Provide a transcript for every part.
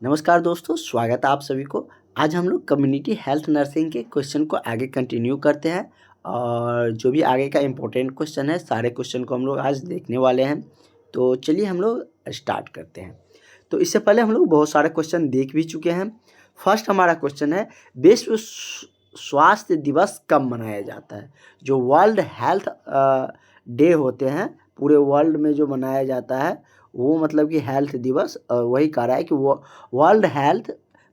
नमस्कार दोस्तों, स्वागत है आप सभी को। आज हम लोग कम्युनिटी हेल्थ नर्सिंग के क्वेश्चन को आगे कंटिन्यू करते हैं और जो भी आगे का इम्पोर्टेंट क्वेश्चन है सारे क्वेश्चन को हम लोग आज देखने वाले हैं। तो चलिए हम लोग स्टार्ट करते हैं। तो इससे पहले हम लोग बहुत सारे क्वेश्चन देख भी चुके हैं। फर्स्ट हमारा क्वेश्चन है, विश्व स्वास्थ्य दिवस कब मनाया जाता है? जो वर्ल्ड हेल्थ डे होते हैं पूरे वर्ल्ड में जो मनाया जाता है वो मतलब कि हेल्थ दिवस, वही कह रहा है कि वो वर्ल्ड हेल्थ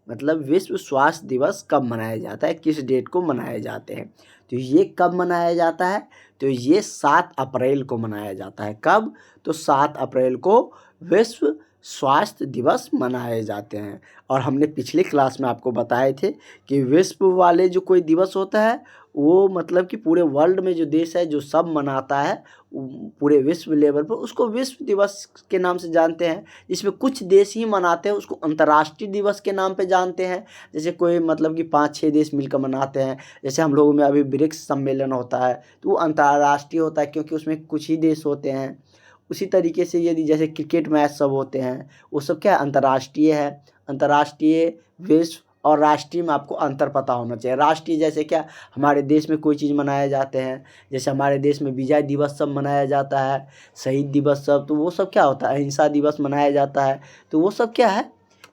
मतलब विश्व स्वास्थ्य दिवस कब मनाया जाता है, किस डेट को मनाए जाते हैं। तो ये कब मनाया जाता है? तो ये 7 अप्रैल को मनाया जाता है। कब? तो 7 अप्रैल को विश्व स्वास्थ्य दिवस मनाए जाते हैं। और हमने पिछले क्लास में आपको बताए थे कि विश्व वाले जो कोई दिवस होता है वो मतलब कि पूरे वर्ल्ड में जो देश है जो सब मनाता है पूरे विश्व लेवल पर, उसको विश्व दिवस के नाम से जानते हैं। इसमें कुछ देश ही मनाते हैं उसको अंतर्राष्ट्रीय दिवस के नाम पे जानते हैं। जैसे कोई मतलब कि 5-6 देश मिलकर मनाते हैं। जैसे हम लोगों में अभी ब्रिक्स सम्मेलन होता है तो वो अंतर्राष्ट्रीय होता है क्योंकि उसमें कुछ ही देश होते हैं। उसी तरीके से यदि जैसे क्रिकेट मैच सब होते हैं वो सब क्या है, अंतर्राष्ट्रीय है। अंतर्राष्ट्रीय, विश्व और राष्ट्रीय में आपको अंतर पता होना चाहिए। राष्ट्रीय जैसे क्या, हमारे देश में कोई चीज़ मनाए जाते हैं, जैसे हमारे देश में विजय दिवस सब मनाया जाता है, शहीद दिवस सब, तो वो सब क्या होता है, अहिंसा दिवस मनाया जाता है। तो वो सब क्या है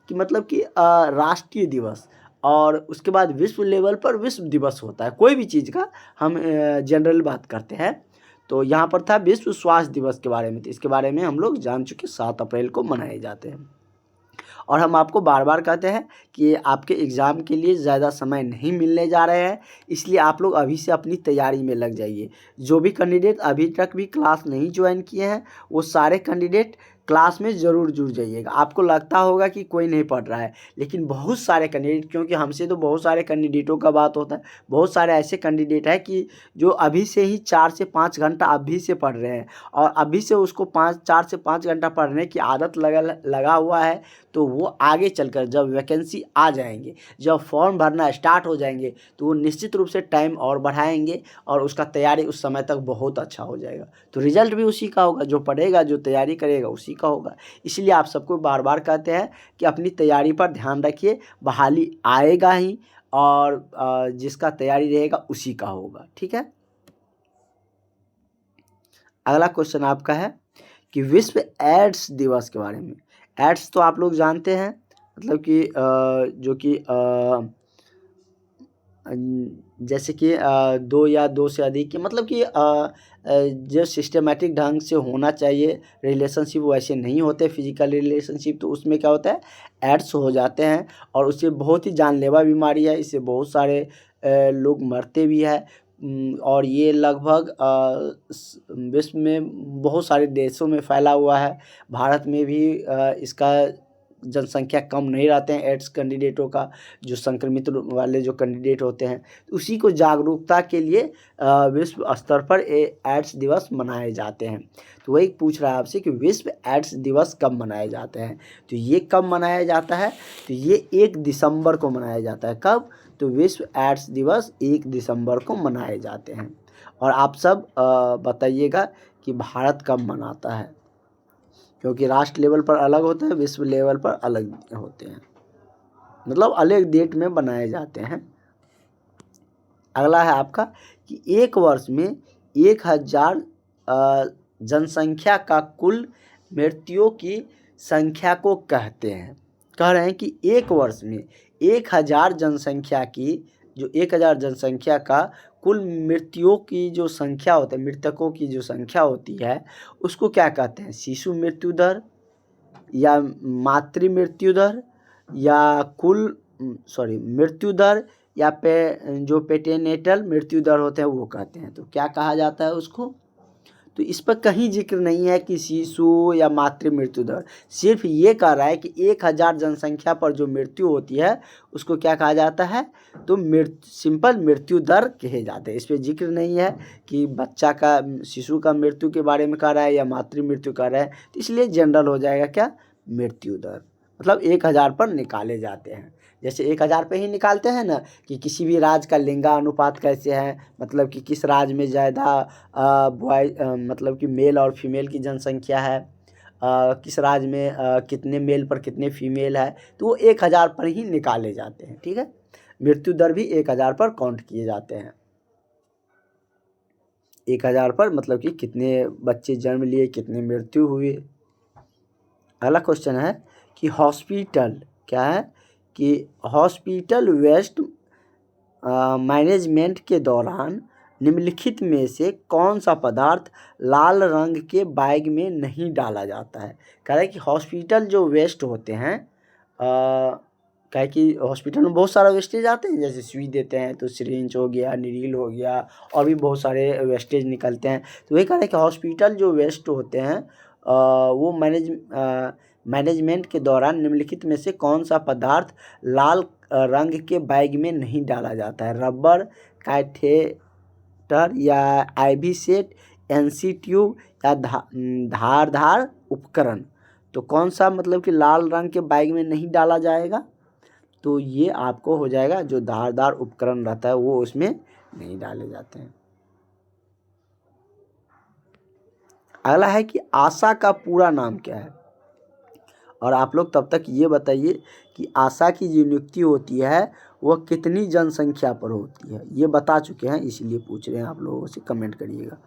कि मतलब कि राष्ट्रीय दिवस। और उसके बाद विश्व लेवल पर विश्व दिवस होता है कोई भी चीज़ का। हम जनरल बात करते हैं। तो यहाँ पर था विश्व स्वास्थ्य दिवस के बारे में, तो इसके बारे में हम लोग जान चुके 7 अप्रैल को मनाए जाते हैं। और हम आपको बार बार कहते हैं कि आपके एग्ज़ाम के लिए ज़्यादा समय नहीं मिलने जा रहे हैं, इसलिए आप लोग अभी से अपनी तैयारी में लग जाइए। जो भी कैंडिडेट अभी तक भी क्लास नहीं ज्वाइन किए हैं वो सारे कैंडिडेट क्लास में ज़रूर जुड़ जाइएगा। आपको लगता होगा कि कोई नहीं पढ़ रहा है, लेकिन बहुत सारे कैंडिडेट, क्योंकि हमसे तो बहुत सारे कैंडिडेटों का बात होता है, बहुत सारे ऐसे कैंडिडेट हैं कि जो अभी से ही 4 से 5 घंटा अभी से पढ़ रहे हैं और अभी से उसको 4 से 5 घंटा पढ़ने की आदत लगा हुआ है। तो वो आगे चलकर जब वैकेंसी आ जाएंगे, जब फॉर्म भरना स्टार्ट हो जाएंगे, तो वो निश्चित रूप से टाइम और बढ़ाएंगे और उसका तैयारी उस समय तक बहुत अच्छा हो जाएगा। तो रिजल्ट भी उसी का होगा, जो पढ़ेगा जो तैयारी करेगा उसी का होगा। इसलिए आप सबको बार बार कहते हैं कि अपनी तैयारी पर ध्यान रखिए, बहाली आएगा ही और जिसका तैयारी रहेगा उसी का होगा। ठीक है। अगला क्वेश्चन आपका है कि विश्व एड्स दिवस के बारे में। एड्स तो आप लोग जानते हैं, मतलब कि जो कि जैसे कि 2 या 2 से अधिक की, मतलब कि जो सिस्टमेटिक ढंग से होना चाहिए रिलेशनशिप वैसे नहीं होते फिजिकल रिलेशनशिप, तो उसमें क्या होता है, एड्स हो जाते हैं और उससे बहुत ही जानलेवा बीमारी है। इससे बहुत सारे लोग मरते भी हैं। और ये लगभग विश्व में बहुत सारे देशों में फैला हुआ है। भारत में भी इसका जनसंख्या कम नहीं रहते हैं एड्स कैंडिडेटों का, जो संक्रमित वाले जो कैंडिडेट होते हैं। उसी को जागरूकता के लिए विश्व स्तर पर एड्स दिवस मनाए जाते हैं। तो वही पूछ रहा है आपसे कि विश्व एड्स दिवस कब मनाए जाते हैं। तो ये कब मनाया जाता है? तो ये 1 दिसंबर को मनाया जाता है। कब? तो विश्व एड्स दिवस 1 दिसंबर को मनाए जाते हैं। और आप सब बताइएगा कि भारत कब मनाता है, क्योंकि राष्ट्र लेवल पर अलग होता है, विश्व लेवल पर अलग होते हैं, मतलब अलग डेट में बनाए जाते हैं। अगला है आपका कि एक वर्ष में 1000 जनसंख्या का कुल मृत्युओं की संख्या को कहते हैं। कह रहे हैं कि एक वर्ष में 1000 जनसंख्या की, जो 1000 जनसंख्या का कुल मृत्युओं की जो संख्या होती है, मृतकों की जो संख्या होती है, उसको क्या कहते हैं? शिशु मृत्यु दर या मातृ मृत्यु दर या मृत्यु दर या जो पेटेनेटल मृत्यु दर होते हैं वो कहते हैं। तो क्या कहा जाता है उसको? तो इस पर कहीं जिक्र नहीं है कि शिशु या मातृ मृत्यु दर, सिर्फ ये कह रहा है कि 1000 जनसंख्या पर जो मृत्यु होती है उसको क्या कहा जाता है? तो सिंपल मृत्यु दर कहे जाते हैं। इस पर जिक्र नहीं है कि बच्चा का, शिशु का मृत्यु के बारे में कह रहा है या मातृ मृत्यु कह रहा है, तो इसलिए जनरल हो जाएगा क्या? मृत्यु दर। मतलब 1000 पर निकाले जाते हैं। जैसे 1000 पे ही निकालते हैं ना कि किसी भी राज्य का लिंगानुपात कैसे है, मतलब कि किस राज्य में ज़्यादा बॉय मतलब कि मेल और फीमेल की जनसंख्या है, किस राज्य में कितने मेल पर कितने फीमेल है, तो वो 1000 पर ही निकाले जाते हैं। ठीक है, मृत्यु दर भी 1000 पर काउंट किए जाते हैं। 1000 पर मतलब कि कितने बच्चे जन्म लिए, कितने मृत्यु हुए। अगला क्वेश्चन है कि हॉस्पिटल क्या है, कि हॉस्पिटल वेस्ट मैनेजमेंट के दौरान निम्नलिखित में से कौन सा पदार्थ लाल रंग के बैग में नहीं डाला जाता है। कह रहा है कि हॉस्पिटल जो वेस्ट होते हैं, क्या है कि हॉस्पिटल में बहुत सारा वेस्टेज आते हैं, जैसे सुई देते हैं तो सिरिंज हो गया, नीडल हो गया, और भी बहुत सारे वेस्टेज निकलते हैं। तो वही कह रहा है कि हॉस्पिटल जो वेस्ट होते हैं वो मैनेजमेंट के दौरान निम्नलिखित में से कौन सा पदार्थ लाल रंग के बैग में नहीं डाला जाता है। रबर, कैथेटर या आईवी सेट, एनसी ट्यूब या धारदार उपकरण। तो कौन सा मतलब कि लाल रंग के बैग में नहीं डाला जाएगा, तो ये आपको हो जाएगा जो धारदार उपकरण रहता है वो उसमें नहीं डाले जाते हैं। अगला है कि आशा का पूरा नाम क्या है, और आप लोग तब तक ये बताइए कि आशा की जो नियुक्ति होती है वह कितनी जनसंख्या पर होती है। ये बता चुके हैं, इसीलिए पूछ रहे हैं आप लोगों से, कमेंट करिएगा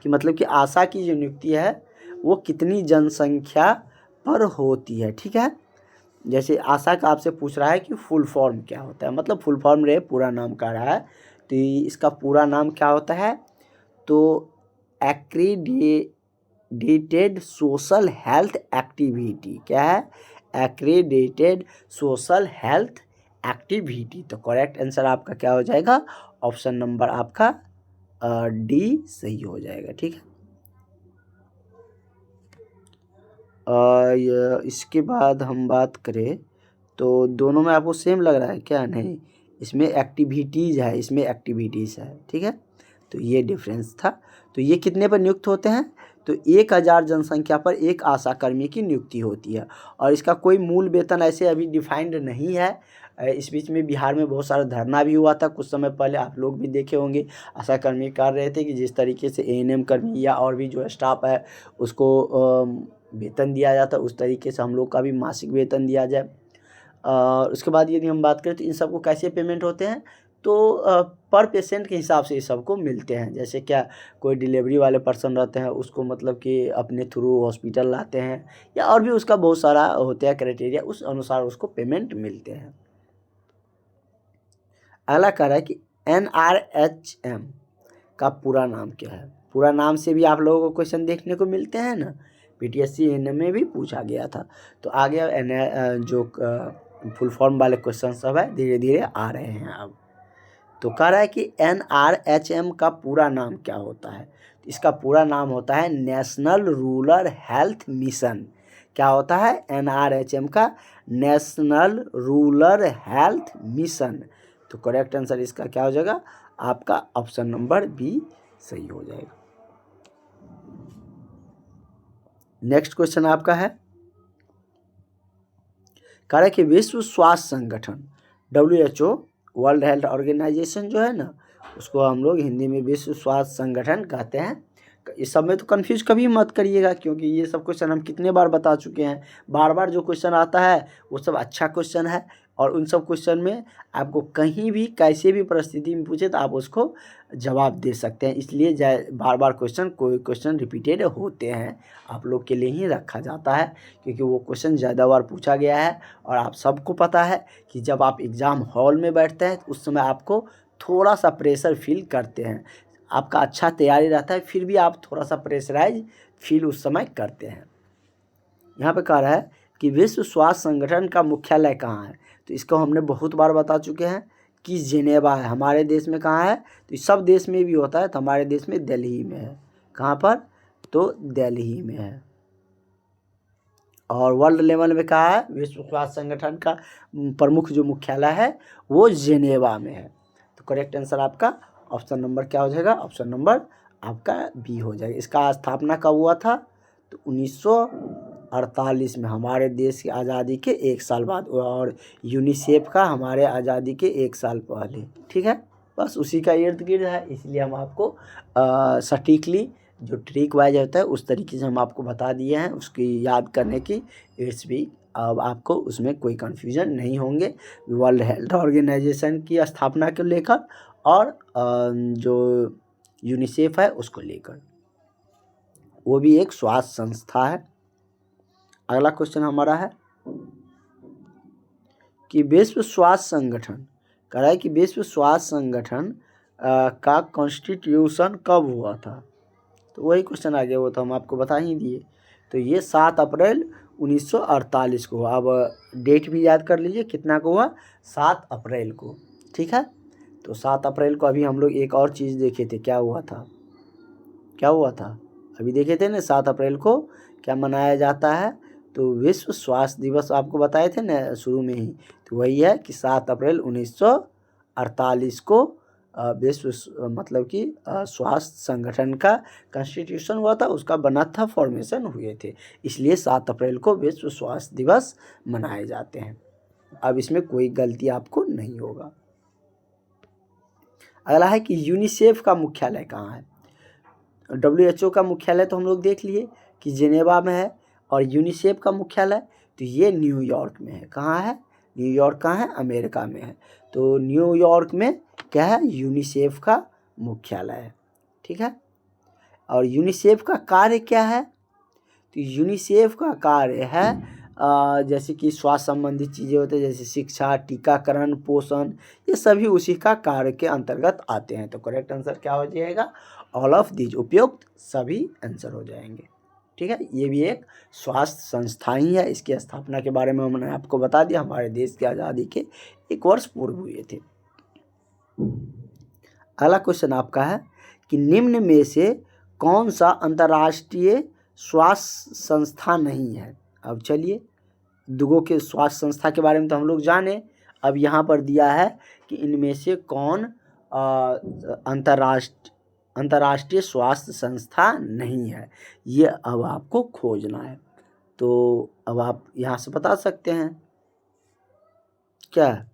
कि मतलब कि आशा की जो नियुक्ति है वो कितनी जनसंख्या पर होती है। ठीक है, जैसे आशा का आपसे पूछ रहा है कि फुल फॉर्म क्या होता है, मतलब फुल फॉर्म रहे पूरा नाम का रहा है, तो इसका पूरा नाम क्या होता है, तो एक्रीडेटेड सोशल हेल्थ एक्टिविटी। क्या है, एक्रीडेटेड सोशल हेल्थ एक्टिविटी। तो करेक्ट आंसर आपका क्या हो जाएगा, ऑप्शन नंबर आपका डी सही हो जाएगा। ठीक है, इसके बाद हम बात करें तो दोनों में आपको सेम लग रहा है क्या, नहीं, इसमें एक्टिविटीज़ है, इसमें एक्टिविटीज़ है। ठीक है, तो ये डिफरेंस था। तो ये कितने पर नियुक्त होते हैं, तो 1000 जनसंख्या पर एक आशा कर्मी की नियुक्ति होती है, और इसका कोई मूल वेतन ऐसे अभी डिफाइंड नहीं है। इस बीच में बिहार में बहुत सारा धरना भी हुआ था कुछ समय पहले, आप लोग भी देखे होंगे। आशा कर्मी कर रहे थे कि जिस तरीके से एएनएम कर्मी या और भी जो स्टाफ है उसको वेतन दिया जाता है, उस तरीके से हम लोग का भी मासिक वेतन दिया जाए। उसके बाद यदि हम बात करें तो इन सबको कैसे पेमेंट होते हैं, तो पर पेशेंट के हिसाब से ये सबको मिलते हैं। जैसे क्या कोई डिलीवरी वाले पर्सन रहते हैं उसको मतलब कि अपने थ्रू हॉस्पिटल लाते हैं, या और भी उसका बहुत सारा होता है क्राइटेरिया, उस अनुसार उसको पेमेंट मिलते हैं। अगला कह रहा है कि NRHM का पूरा नाम क्या है। पूरा नाम से भी आप लोगों को क्वेश्चन देखने को मिलते हैं ना, PTSC में भी पूछा गया था। तो आगे जो फुल फॉर्म वाले क्वेश्चन सब है धीरे धीरे आ रहे हैं अब। तो कह रहा है कि NRHM का पूरा नाम क्या होता है, तो इसका पूरा नाम होता है नेशनल रूरल हेल्थ मिशन। क्या होता है, NRHM का नेशनल रूरल हेल्थ मिशन। तो करेक्ट आंसर इसका क्या हो जाएगा, आपका ऑप्शन नंबर बी सही हो जाएगा। नेक्स्ट क्वेश्चन आपका है, कह रहा है कि विश्व स्वास्थ्य संगठन WHO वर्ल्ड हेल्थ ऑर्गेनाइजेशन जो है ना, उसको हम लोग हिंदी में विश्व स्वास्थ्य संगठन कहते हैं। इस सब में तो कंफ्यूज कभी मत करिएगा, क्योंकि ये सब क्वेश्चन हम कितने बार बता चुके हैं। बार बार जो क्वेश्चन आता है वो सब अच्छा क्वेश्चन है, और उन सब क्वेश्चन में आपको कहीं भी कैसे भी परिस्थिति में पूछे तो आप उसको जवाब दे सकते हैं। इसलिए बार बार कोई क्वेश्चन रिपीटेड होते हैं, आप लोग के लिए ही रखा जाता है, क्योंकि वो क्वेश्चन ज़्यादा बार पूछा गया है। और आप सबको पता है कि जब आप एग्ज़ाम हॉल में बैठते हैं उस समय आपको थोड़ा सा प्रेशर फील करते हैं, आपका अच्छा तैयारी रहता है, फिर भी आप थोड़ा सा प्रेशराइज फील उस समय करते हैं। यहाँ पे कह रहा है कि विश्व स्वास्थ्य संगठन का मुख्यालय कहाँ है, तो इसको हमने बहुत बार बता चुके हैं कि जिनेवा है। हमारे देश में कहाँ है, तो सब देश में भी होता है, तो हमारे देश में दिल्ली में है। कहाँ पर, तो दिल्ली में है। और वर्ल्ड लेवल में कहाँ है, विश्व स्वास्थ्य संगठन का प्रमुख जो मुख्यालय है वो जिनेवा में है। तो करेक्ट आंसर आपका ऑप्शन नंबर क्या हो जाएगा, ऑप्शन नंबर आपका बी हो जाएगा। इसका स्थापना कब हुआ था, तो 1948 में, हमारे देश की आज़ादी के 1 साल बाद, और यूनिसेफ का हमारे आज़ादी के 1 साल पहले। ठीक है, बस उसी का इर्द गिर्द है, इसलिए हम आपको सटीकली जो ट्रिक वाइज होता है उस तरीके से हम आपको बता दिए हैं, उसकी याद करने की इट्स भी। अब आपको उसमें कोई कन्फ्यूजन नहीं होंगे। वर्ल्ड हेल्थ ऑर्गेनाइजेशन की स्थापना को लेकर और जो यूनिसेफ है उसको लेकर, वो भी एक स्वास्थ्य संस्था है। अगला क्वेश्चन हमारा है कि विश्व स्वास्थ्य संगठन कह रहा है कि विश्व स्वास्थ्य संगठन का कॉन्स्टिट्यूशन कब हुआ था। तो वही क्वेश्चन आ गया, वो तो हम आपको बता ही दिए। तो ये 7 अप्रैल 1948 को हुआ। अब डेट भी याद कर लीजिए, कितना को हुआ, 7 अप्रैल को। ठीक है, तो 7 अप्रैल को अभी हम लोग एक और चीज़ देखे थे, क्या हुआ था, क्या हुआ था अभी देखे थे ना, 7 अप्रैल को क्या मनाया जाता है। तो विश्व स्वास्थ्य दिवस आपको बताए थे ना शुरू में ही, तो वही है कि 7 अप्रैल 1948 को विश्व मतलब कि स्वास्थ्य संगठन का कॉन्स्टिट्यूशन हुआ था, उसका बना था, फॉर्मेशन हुए थे, इसलिए 7 अप्रैल को विश्व स्वास्थ्य दिवस मनाए जाते हैं। अब इसमें कोई गलती आपको नहीं होगा। अगला है कि यूनिसेफ का मुख्यालय कहाँ है। WHO का मुख्यालय तो हम लोग देख लिए कि जेनेवा में है, और यूनिसेफ का मुख्यालय तो ये न्यूयॉर्क में है। कहाँ है, न्यूयॉर्क कहाँ है, अमेरिका में है। तो न्यूयॉर्क में क्या है, यूनिसेफ का मुख्यालय है। ठीक है, और यूनिसेफ का कार्य क्या है, तो यूनिसेफ का कार्य है जैसे कि स्वास्थ्य संबंधी चीज़ें होते हैं, जैसे शिक्षा, टीकाकरण, पोषण, ये सभी उसी का कार्य के अंतर्गत आते हैं। तो करेक्ट आंसर क्या हो जाएगा, ऑल ऑफ दीज, उपयुक्त सभी आंसर हो जाएंगे। ठीक है, ये भी एक स्वास्थ्य संस्था ही है। इसकी स्थापना के बारे में हमने आपको बता दिया, हमारे देश की आज़ादी के 1 वर्ष पूर्व हुए थे। अगला क्वेश्चन आपका है कि निम्न में से कौन सा अंतर्राष्ट्रीय स्वास्थ्य संस्था नहीं है। अब चलिए, दुगो के स्वास्थ्य संस्था के बारे में तो हम लोग जाने, अब यहाँ पर दिया है कि इनमें से कौन अंतर्राष्ट्रीय स्वास्थ्य संस्था नहीं है, ये अब आपको खोजना है। तो अब आप यहाँ से बता सकते हैं क्या,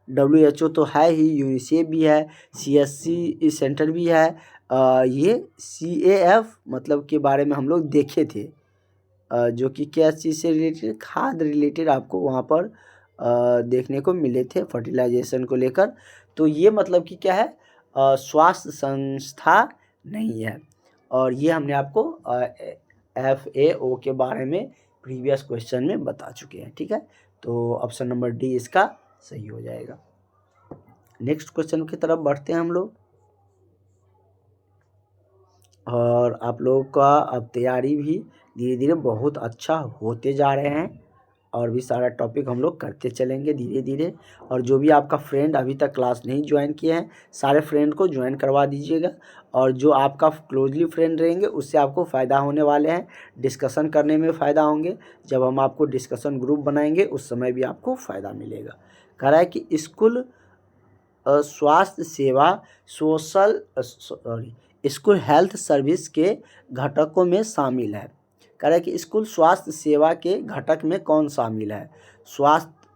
WHO तो है ही, यूनिसेफ भी है, CSC सेंटर भी है, ये CAF मतलब के बारे में हम लोग देखे थे, जो कि क्या चीज़ से रिलेटेड, खाद रिलेटेड आपको वहाँ पर देखने को मिले थे, फर्टिलाइजेशन को लेकर। तो ये मतलब कि क्या है, स्वास्थ्य संस्था नहीं है, और ये हमने आपको FAO के बारे में प्रीवियस क्वेश्चन में बता चुके हैं। ठीक है, तो ऑप्शन नंबर डी इसका सही हो जाएगा। नेक्स्ट क्वेश्चन की तरफ बढ़ते हैं हम लोग, और आप लोगों का अब तैयारी भी धीरे धीरे बहुत अच्छा होते जा रहे हैं, और भी सारा टॉपिक हम लोग करते चलेंगे धीरे धीरे। और जो भी आपका फ्रेंड अभी तक क्लास नहीं ज्वाइन किए हैं, सारे फ्रेंड को ज्वाइन करवा दीजिएगा, और जो आपका क्लोजली फ्रेंड रहेंगे उससे आपको फ़ायदा होने वाले हैं, डिस्कशन करने में फ़ायदा होंगे। जब हम आपको डिस्कशन ग्रुप बनाएंगे उस समय भी आपको फ़ायदा मिलेगा। कह रहा है कि स्कूल स्वास्थ्य सेवा स्कूल हेल्थ सर्विस के घटकों में शामिल है। कह रहा है कि स्कूल स्वास्थ्य सेवा के घटक में कौन शामिल है, स्वास्थ्य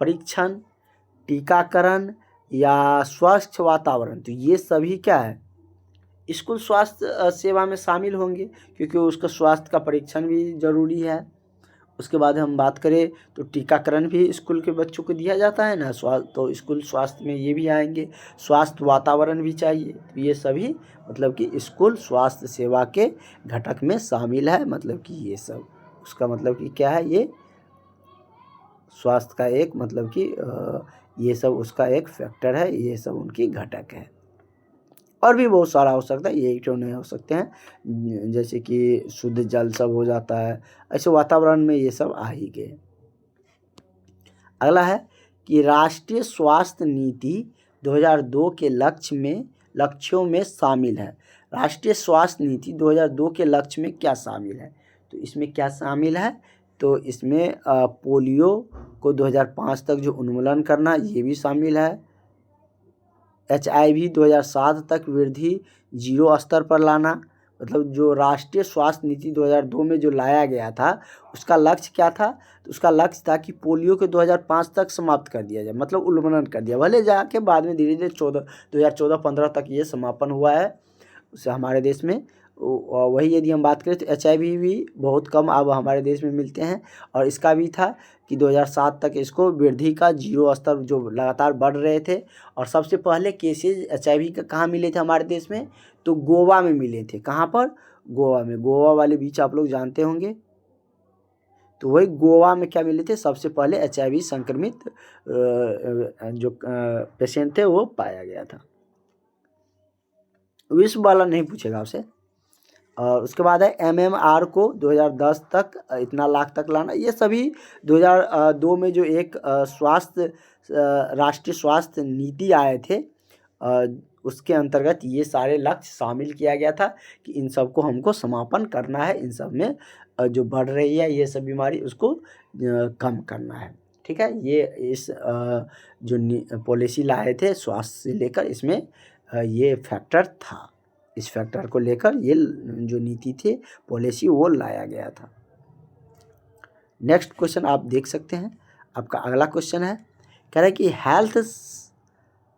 परीक्षण, टीकाकरण या स्वच्छ वातावरण। तो ये सभी क्या है, स्कूल स्वास्थ्य सेवा में शामिल होंगे, क्योंकि उसका स्वास्थ्य का परीक्षण भी ज़रूरी है। उसके बाद हम बात करें तो टीकाकरण भी स्कूल के बच्चों को दिया जाता है ना, तो स्कूल स्वास्थ्य में ये भी आएंगे। स्वास्थ्य वातावरण भी चाहिए, तो ये सभी मतलब कि स्कूल स्वास्थ्य सेवा के घटक में शामिल है। मतलब कि ये सब उसका मतलब कि क्या है, ये स्वास्थ्य का एक मतलब कि ये सब उसका एक फैक्टर है, ये सब उनकी घटक है। और भी बहुत सारा हो सकता है, ये एक नहीं हो सकते हैं, जैसे कि शुद्ध जल सब हो जाता है, ऐसे वातावरण में ये सब आ ही गए। अगला है कि राष्ट्रीय स्वास्थ्य नीति 2002 के लक्ष्यों में शामिल है। राष्ट्रीय स्वास्थ्य नीति 2002 के लक्ष्य में क्या शामिल है, तो इसमें क्या शामिल है, तो इसमें पोलियो को 2005 तक जो उन्मूलन करना, ये भी शामिल है। HIV 2007 तक वृद्धि 0 स्तर पर लाना, मतलब जो राष्ट्रीय स्वास्थ्य नीति 2002 में जो लाया गया था उसका लक्ष्य क्या था, तो उसका लक्ष्य था कि पोलियो के 2005 तक समाप्त कर दिया जाए, मतलब उन्मूलन कर दिया। भले जाके बाद में धीरे धीरे 2014-15 तक ये समापन हुआ है उससे हमारे देश में, वही यदि हम बात करें तो HIV भी बहुत कम अब हमारे देश में मिलते हैं, और इसका भी था कि 2007 तक इसको वृद्धि का 0 स्तर जो लगातार बढ़ रहे थे। और सबसे पहले केसेज HIV का कहाँ मिले थे हमारे देश में, तो गोवा में मिले थे। कहाँ पर, गोवा में। गोवा वाले बीच आप लोग जानते होंगे। तो वही गोवा में क्या मिले थे, सबसे पहले HIV संक्रमित जो पेशेंट थे वो पाया गया था। विश्व वाला नहीं पूछेगा आपसे। और उसके बाद है MMR को 2010 तक इतना लाख तक लाना। ये सभी 2002 में जो एक राष्ट्रीय स्वास्थ्य नीति आए थे उसके अंतर्गत ये सारे लक्ष्य शामिल किया गया था कि इन सब को हमको समापन करना है, इन सब में जो बढ़ रही है ये सब बीमारी उसको कम करना है। ठीक है, ये इस जो पॉलिसी लाए थे स्वास्थ्य से लेकर, इसमें ये फैक्टर था। इस फैक्टर को लेकर ये जो नीति थी, पॉलिसी, वो लाया गया था। नेक्स्ट क्वेश्चन आप देख सकते हैं। आपका अगला क्वेश्चन है, कह रहा है कि हेल्थ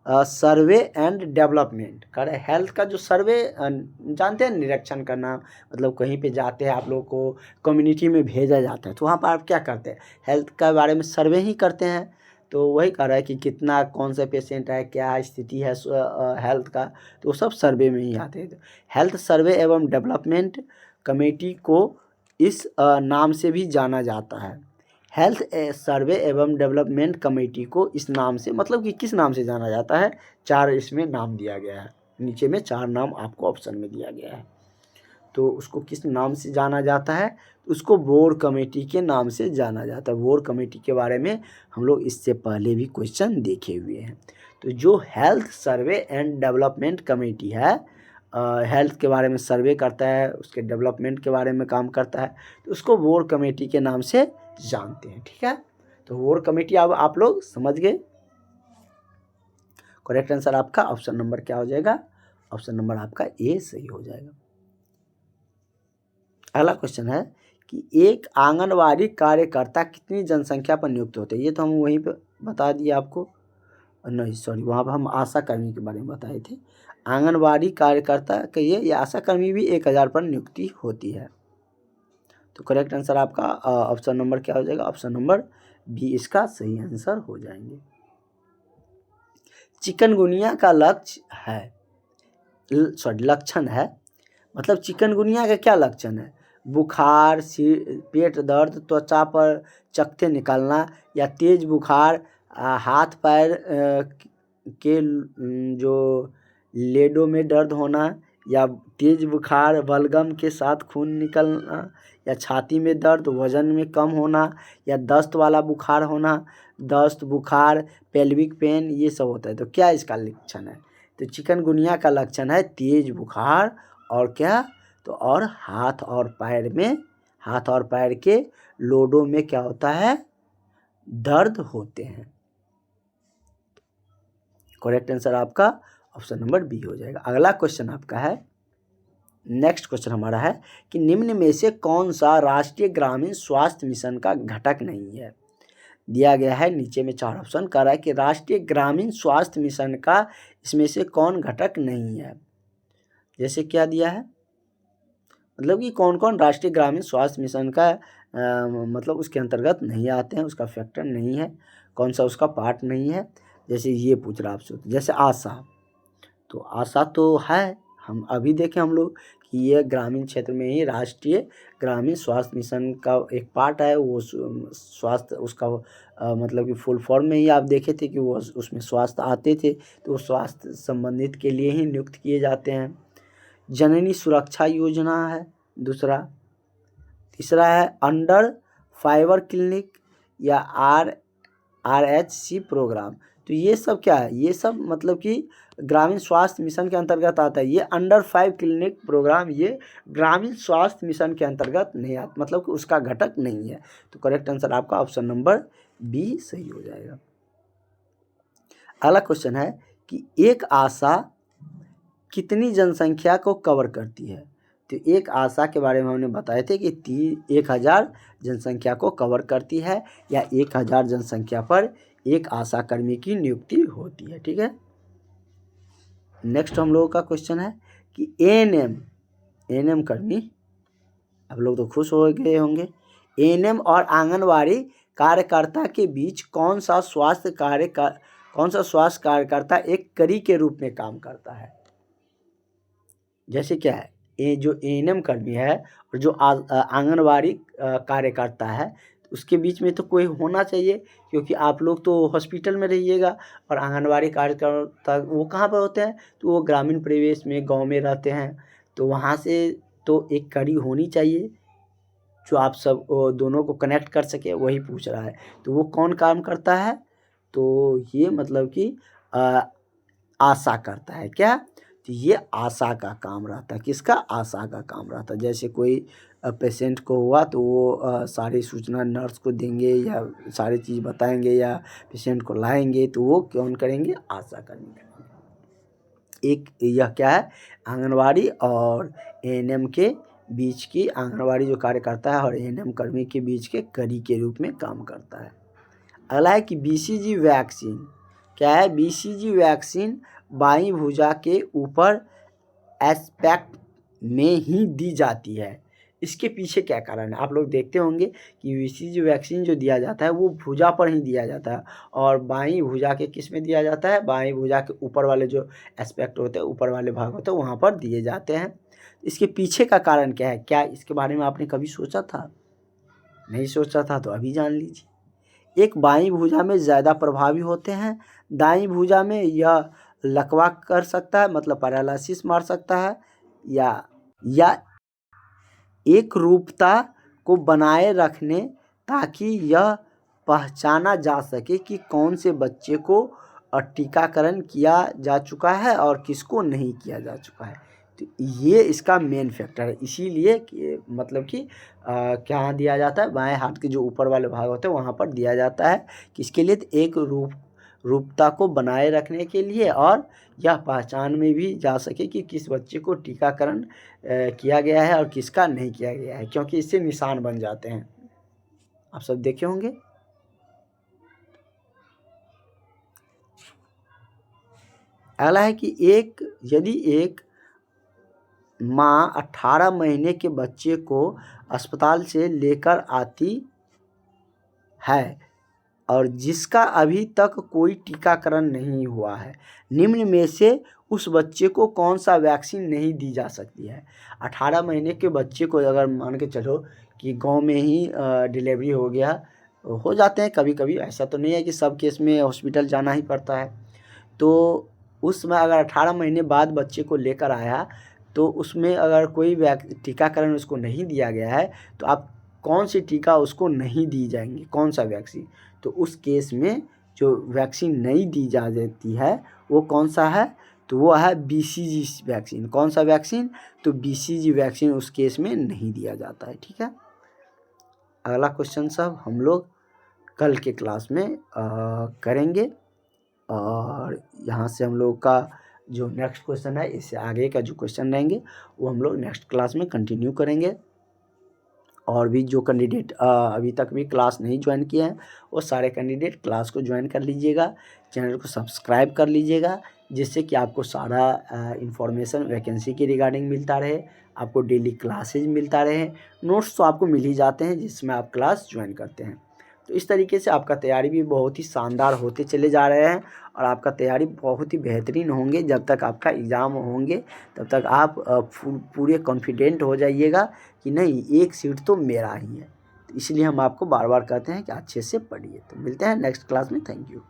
सर्वे एंड डेवलपमेंट। कह रहे हेल्थ का जो सर्वे जानते हैं, निरीक्षण करना, मतलब कहीं पे जाते हैं आप लोग को कम्युनिटी में भेजा जाता है, तो वहाँ पर आप क्या करते हैं, हेल्थ के बारे में सर्वे ही करते हैं। तो वही कह रहा है कि कितना, कौन सा पेशेंट है, क्या स्थिति है हेल्थ का, तो वो सब सर्वे में ही आते हैं। हेल्थ सर्वे एवं डेवलपमेंट कमेटी को इस नाम से भी जाना जाता है। हेल्थ सर्वे एवं डेवलपमेंट कमेटी को इस नाम से, मतलब कि किस नाम से जाना जाता है, 4 इसमें नाम दिया गया है। नीचे में 4 नाम आपको ऑप्शन में दिया गया है। तो उसको किस नाम से जाना जाता है, उसको बोर्ड कमेटी के नाम से जाना जाता है। बोर्ड कमेटी के बारे में हम लोग इससे पहले भी क्वेश्चन देखे हुए हैं। तो जो health survey and development committee है, हेल्थ के बारे में सर्वे करता है, उसके डेवलपमेंट के बारे में काम करता है, तो उसको बोर्ड कमेटी के नाम से जानते हैं। ठीक है, तो बोर्ड कमेटी अब आप लोग समझ गए। करेक्ट आंसर आपका ऑप्शन नंबर क्या हो जाएगा, ऑप्शन नंबर आपका ए सही हो जाएगा। अगला क्वेश्चन है कि एक आंगनवाड़ी कार्यकर्ता कितनी जनसंख्या पर नियुक्त होते हैं। ये तो हम वहीं पे बता दिए आपको, नहीं सॉरी, वहाँ पर हम आशा कर्मी के बारे में बताए थे। आंगनवाड़ी कार्यकर्ता कहिए या आशा कर्मी भी 1000 पर नियुक्ति होती है। तो करेक्ट आंसर आपका ऑप्शन नंबर क्या हो जाएगा, ऑप्शन नंबर बी इसका सही आंसर हो जाएंगे। चिकनगुनिया का लक्षण है, मतलब चिकनगुनिया का क्या लक्षण है, बुखार, पेट दर्द, त्वचा पर चकत्ते निकलना, या तेज बुखार, हाथ पैर के जो लेडों में दर्द होना, या तेज बुखार, बलगम के साथ खून निकलना, या छाती में दर्द, वजन में कम होना, या दस्त वाला बुखार होना, दस्त, बुखार, पेल्विक पेन, ये सब होता है। तो क्या इसका लक्षण है, तो चिकनगुनिया का लक्षण है तेज बुखार, और क्या, तो और हाथ और पैर के लोडों में क्या होता है, दर्द होते हैं। करेक्ट आंसर आपका ऑप्शन नंबर बी हो जाएगा। अगला क्वेश्चन आपका है, नेक्स्ट क्वेश्चन हमारा है कि निम्न में से कौन सा राष्ट्रीय ग्रामीण स्वास्थ्य मिशन का घटक नहीं है। दिया गया है नीचे में 4 ऑप्शन, कह रहा है कि राष्ट्रीय ग्रामीण स्वास्थ्य मिशन का इसमें से कौन घटक नहीं है। जैसे क्या दिया है, मतलब कि कौन कौन राष्ट्रीय ग्रामीण स्वास्थ्य मिशन का मतलब उसके अंतर्गत नहीं आते हैं, उसका फैक्टर नहीं है, कौन सा उसका पार्ट नहीं है। जैसे ये पूछ रहा आपसे, जैसे आशा, तो आशा तो है, हम अभी देखें हम लोग कि ये ग्रामीण क्षेत्र में ही राष्ट्रीय ग्रामीण स्वास्थ्य मिशन का एक पार्ट है। वो स्वास्थ्य उसका मतलब कि फुल फॉर्म में ही आप देखे थे कि वो उसमें स्वास्थ्य आते थे, तो वो स्वास्थ्य संबंधित के लिए ही नियुक्त किए जाते हैं। जननी सुरक्षा योजना है दूसरा। तीसरा है अंडर फाइवर क्लिनिक या RHC प्रोग्राम। तो ये सब क्या है, ये सब मतलब कि ग्रामीण स्वास्थ्य मिशन के अंतर्गत आता है। ये अंडर 5 क्लिनिक प्रोग्राम ये ग्रामीण स्वास्थ्य मिशन के अंतर्गत नहीं आता, मतलब कि उसका घटक नहीं है। तो करेक्ट आंसर आपका ऑप्शन नंबर बी सही हो जाएगा। अगला क्वेश्चन है कि एक आशा कितनी जनसंख्या को कवर करती है। तो एक आशा के बारे में हमने बताए थे कि 1000 जनसंख्या को कवर करती है, या 1000 जनसंख्या पर एक आशा कर्मी की नियुक्ति होती है। ठीक है, नेक्स्ट हम लोगों का क्वेश्चन है कि ANM एएनएम कर्मी, आप लोग तो खुश हो गए होंगे। एएनएम और आंगनवाड़ी कार्यकर्ता के बीच कौन सा स्वास्थ्य कार्यकर्ता एक कड़ी के रूप में काम करता है? जैसे क्या है, ये जो एएनएम कर्मी है और जो आंगनवाड़ी कार्यकर्ता है, उसके बीच में तो कोई होना चाहिए, क्योंकि आप लोग तो हॉस्पिटल में रहिएगा और आंगनवाड़ी कार्यकर्ता वो कहाँ पर होते हैं, तो वो ग्रामीण परिवेश में गांव में रहते हैं, तो वहाँ से तो एक कड़ी होनी चाहिए जो आप सब दोनों को कनेक्ट कर सके, वही पूछ रहा है। तो वो कौन काम करता है, तो ये मतलब कि आशा करता है। क्या, तो ये आशा का काम रहता है। किसका? आशा का काम रहता है। जैसे कोई पेशेंट को हुआ तो वो सारी सूचना नर्स को देंगे या सारी चीज़ बताएंगे या पेशेंट को लाएंगे, तो वो कौन करेंगे? आशा कर्मी। एक यह क्या है, आंगनवाड़ी और एएनएम के बीच की, आंगनवाड़ी जो कार्यकर्ता है और एएनएम कर्मी के बीच के कड़ी के रूप में काम करता है। अगला है कि बीसीजी वैक्सीन क्या है? बीसीजी वैक्सीन बाईं भुजा के ऊपर एस्पेक्ट में ही दी जाती है। इसके पीछे क्या कारण है? आप लोग देखते होंगे कि बीसीजी वैक्सीन जो दिया जाता है वो भुजा पर ही दिया जाता है और बाईं भुजा के किस में दिया जाता है? बाईं भुजा के ऊपर वाले जो एस्पेक्ट होते हैं, ऊपर वाले भाग होते हैं, वहाँ पर दिए जाते हैं। इसके पीछे का कारण क्या है? क्या इसके बारे में आपने कभी सोचा था? नहीं सोचा था तो अभी जान लीजिए। एक बाईं भुजा में ज़्यादा प्रभावी होते हैं, दाईं भुजा में यह लकवा कर सकता है, मतलब पैरालिसिस मार सकता है, या एक रूपता को बनाए रखने, ताकि यह पहचाना जा सके कि कौन से बच्चे को टीकाकरण किया जा चुका है और किसको नहीं किया जा चुका है। तो ये इसका मेन फैक्टर है। इसीलिए कि मतलब कि क्या दिया जाता है? बाएं हाथ के जो ऊपर वाले भाग होते हैं वहाँ पर दिया जाता है। किसके लिए? तो एक रूपता को बनाए रखने के लिए, और यह पहचान में भी जा सके कि किस बच्चे को टीकाकरण किया गया है और किसका नहीं किया गया है, क्योंकि इससे निशान बन जाते हैं। आप सब देखे होंगे। अगला है कि यदि एक माँ 18 महीने के बच्चे को अस्पताल से लेकर आती है और जिसका अभी तक कोई टीकाकरण नहीं हुआ है, निम्न में से उस बच्चे को कौन सा वैक्सीन नहीं दी जा सकती है? 18 महीने के बच्चे को अगर मान के चलो कि गांव में ही डिलीवरी हो गया, हो जाते हैं कभी कभी, ऐसा तो नहीं है कि सब केस में हॉस्पिटल जाना ही पड़ता है, तो उसमें अगर 18 महीने बाद बच्चे को लेकर आया तो उसमें अगर कोई टीकाकरण उसको नहीं दिया गया है, तो आप कौन सी टीका उसको नहीं दी जाएंगी, कौन सा वैक्सीन? तो उस केस में जो वैक्सीन नहीं दी जा देती है वो कौन सा है? तो वो है बीसीजी वैक्सीन। कौन सा वैक्सीन? तो बीसीजी वैक्सीन उस केस में नहीं दिया जाता है। ठीक है, अगला क्वेश्चन सब हम लोग कल के क्लास में करेंगे, और यहाँ से हम लोग का जो नेक्स्ट क्वेश्चन है, इससे आगे का जो क्वेश्चन रहेंगे वो हम लोग नेक्स्ट क्लास में कंटिन्यू करेंगे। और भी जो कैंडिडेट अभी तक भी क्लास नहीं ज्वाइन किए हैं, वो सारे कैंडिडेट क्लास को ज्वाइन कर लीजिएगा, चैनल को सब्सक्राइब कर लीजिएगा, जिससे कि आपको सारा इन्फॉर्मेशन वैकेंसी के रिगार्डिंग मिलता रहे, आपको डेली क्लासेज मिलता रहे, नोट्स तो आपको मिल ही जाते हैं जिसमें आप क्लास ज्वाइन करते हैं। तो इस तरीके से आपका तैयारी भी बहुत ही शानदार होते चले जा रहे हैं और आपका तैयारी बहुत ही बेहतरीन होंगे। जब तक आपका एग्ज़ाम होंगे तब तक आप पूरे कॉन्फिडेंट हो जाइएगा कि नहीं, एक सीट तो मेरा ही है। तो इसलिए हम आपको बार बार कहते हैं कि अच्छे से पढ़िए। तो मिलते हैं नेक्स्ट क्लास में। Thank you.